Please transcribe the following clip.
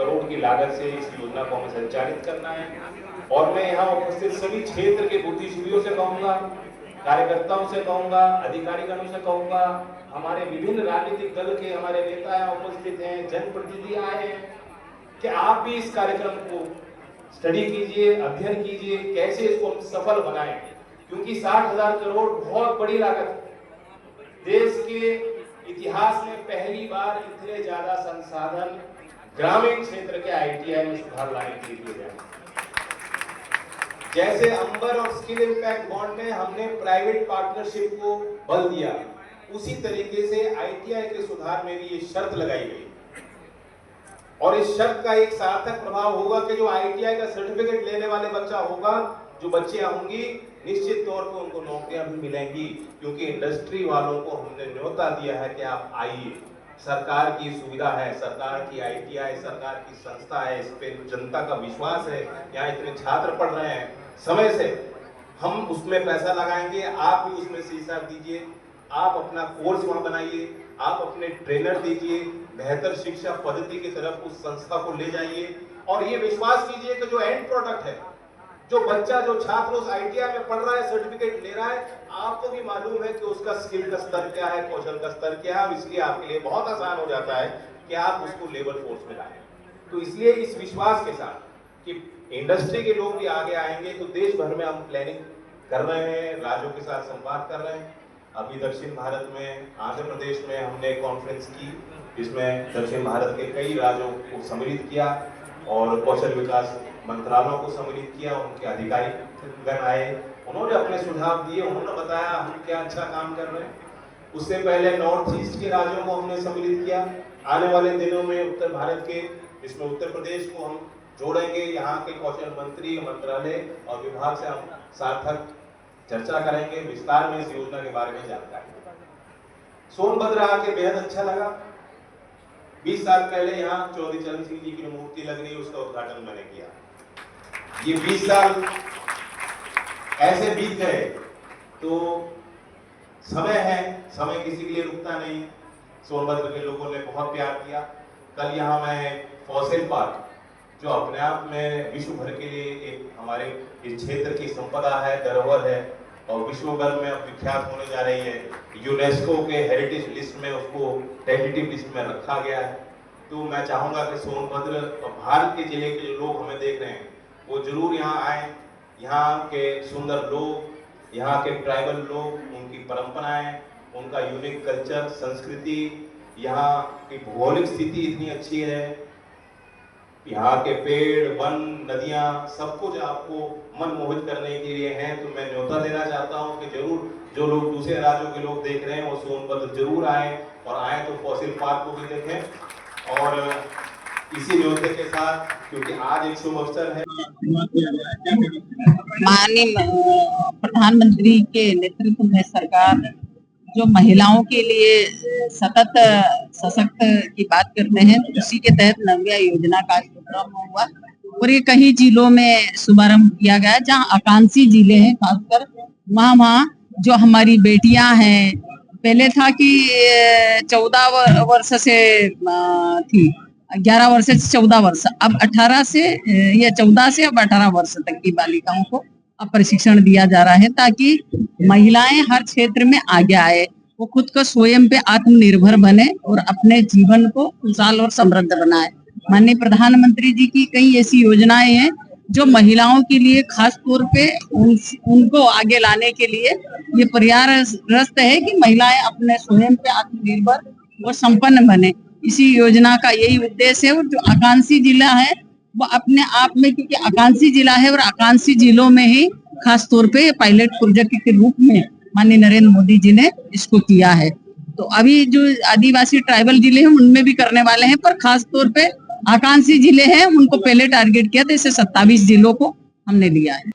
करोड़ की लागत से इस योजना को हमें संचालित करना है। और मैं यहाँ उपस्थित सभी क्षेत्र के बुद्धिजीवियों से कहूंगा, कार्यकर्ताओं से कहूंगा, अधिकारीगणों से कहूंगा, हमारे विभिन्न राजनीतिक दल के हमारे नेता यहाँ उपस्थित हैं, जनप्रतिनिधि आए हैं, कि आप भी इस कार्यक्रम को स्टडी कीजिए, अध्ययन कीजिए, कैसे इसको हम सफल बनाएं, क्योंकि 60,000 करोड़ बहुत बड़ी लागत है। देश के इतिहास में पहली बार इतने ज्यादा संसाधन ग्रामीण क्षेत्र के ITI में सुधार लाने के लिए दिए जाए। जैसे अंबर और स्किल इम्पैक्ट बॉन्ड में हमने प्राइवेट पार्टनरशिप को बल दिया, उसी तरीके से ITI के सुधार में भी ये शर्त लगाई गई। और इस शर्त का एक सार्थक प्रभाव होगा कि जो ITI का सर्टिफिकेट लेने वाले बच्चा होगा, जो बच्चियां होंगी, निश्चित तौर पर उनको नौकरियां भी मिलेंगी, क्योंकि इंडस्ट्री वालों को हमने न्योता दिया है कि आप आइए, सरकार की सुविधा है, सरकार की ITI सरकार की संस्था है, इस पे जनता का विश्वास है, यहाँ इतने छात्र पढ़ रहे हैं, समय से हम उसमें पैसा लगाएंगे, आप भी उसमें से हिसाब दीजिए, आप अपना कोर्स वहां बनाइए, आप अपने ट्रेनर दीजिए, बेहतर शिक्षा पद्धति की तरफ उस संस्था को ले जाइए, और ये विश्वास कीजिए कि जो एंड प्रोडक्ट है, जो बच्चा, जो छात्र उस ITI में पढ़ रहा है, सर्टिफिकेट ले रहा है, आपको भी मालूम है कि उसका स्किल का स्तर क्या है, कौशल का स्तर क्या है, इसलिए आपके लिए बहुत आसान हो जाता है कि आप उसको लेबर फोर्स में लाएं। तो इसलिए इस विश्वास के साथ कि इंडस्ट्री के लोग भी आगे आएंगे, तो देश भर में हम प्लानिंग कर रहे हैं, राज्यों के साथ संवाद कर रहे हैं। अभी दक्षिण भारत में, आंध्र प्रदेश में हमने कॉन्फ्रेंस की, जिसमें दक्षिण भारत के कई राज्यों को सम्मिलित किया और कौशल विकास मंत्रालयों को सम्मिलित किया, उनके अधिकारी आए, उन्होंने अपने सुझाव दिए, उन्होंने बताया हम क्या अच्छा काम कर रहे हैं। उससे पहले नॉर्थ ईस्ट के राज्यों को हमने सम्मिलित किया। आने वाले दिनों में उत्तर भारत के, इसमें उत्तर प्रदेश को हम जोड़ेंगे, यहाँ के कौशल मंत्री, मंत्रालय और विभाग से हम सार्थक चर्चा करेंगे, विस्तार में इस योजना के बारे में जानकारी। सोनभद्र आके बेहद अच्छा लगा। 20 साल पहले यहाँ चौधरी चरण सिंह जी की मूर्ति लग रही, उसका उद्घाटन मैंने किया। ये 20 साल ऐसे बीत गए, तो समय है, समय किसी के लिए रुकता नहीं। सोनभद्र के लोगों ने बहुत प्यार किया। कल यहाँ मैं फॉसिल पार्क, जो अपने आप में विश्व भर के लिए एक हमारे इस क्षेत्र की संपदा है, धरोहर है, और विश्व भर में अब विख्यात होने जा रही है, यूनेस्को के हेरिटेज लिस्ट में उसको टेंटेटिव लिस्ट में रखा गया है। तो मैं चाहूँगा कि सोनभद्र और भारत के जिले के जो लोग हमें देख रहे हैं, वो जरूर यहाँ आए। यहाँ के सुंदर लोग, यहाँ के ट्राइबल लोग, उनकी परंपराएं, उनका यूनिक कल्चर, संस्कृति, यहाँ की भौगोलिक स्थिति इतनी अच्छी है, यहाँ के पेड़, वन, नदियाँ, सब कुछ आपको मन मोहित करने के लिए हैं। तो मैं न्योता देना चाहता हूँ कि जरूर जो लोग दूसरे राज्यों के लोग देख रहे हैं, वो सोनभद्र जरूर आए, और आए तो फॉसिल पार्क को भी देखें। और इसी न्योते के साथ, क्योंकि आज एक शुभ अवसर है, माननीय प्रधानमंत्री के नेतृत्व में सरकार जो महिलाओं के लिए सतत सशक्त की बात करते हैं, तो उसी के तहत नव्या योजना का कार्यक्रम हुआ और ये कई जिलों में शुभारंभ किया गया, जहाँ आकांक्षी जिले हैं, खासकर वहाँ जो हमारी बेटियां हैं, पहले था कि 14 वर्ष से थी, 11 वर्ष से 14 वर्ष, अब 18 से या 14 से अब 18 वर्ष तक की बालिकाओं को अब प्रशिक्षण दिया जा रहा है, ताकि महिलाएं हर क्षेत्र में आगे आए, वो खुद को स्वयं पे आत्मनिर्भर बने और अपने जीवन को खुशहाल और समृद्ध बनाए। माननीय प्रधानमंत्री जी की कई ऐसी योजनाएं हैं जो महिलाओं के लिए खास तौर पे उनको आगे लाने के लिए ये प्रयासरत है कि महिलाएं अपने स्वयं पे आत्मनिर्भर और संपन्न बने। इसी योजना का यही उद्देश्य है। और जो आकांक्षी जिला है वो अपने आप में, क्योंकि आकांक्षी जिला है और आकांक्षी जिलों में ही खास तौर पे पायलट प्रोजेक्ट के रूप में माननीय नरेंद्र मोदी जी ने इसको किया है। तो अभी जो आदिवासी ट्राइबल जिले हैं उनमें भी करने वाले हैं, पर खास तौर पे आकांक्षी जिले हैं उनको पहले टारगेट किया था, इसे 27 जिलों को हमने लिया है।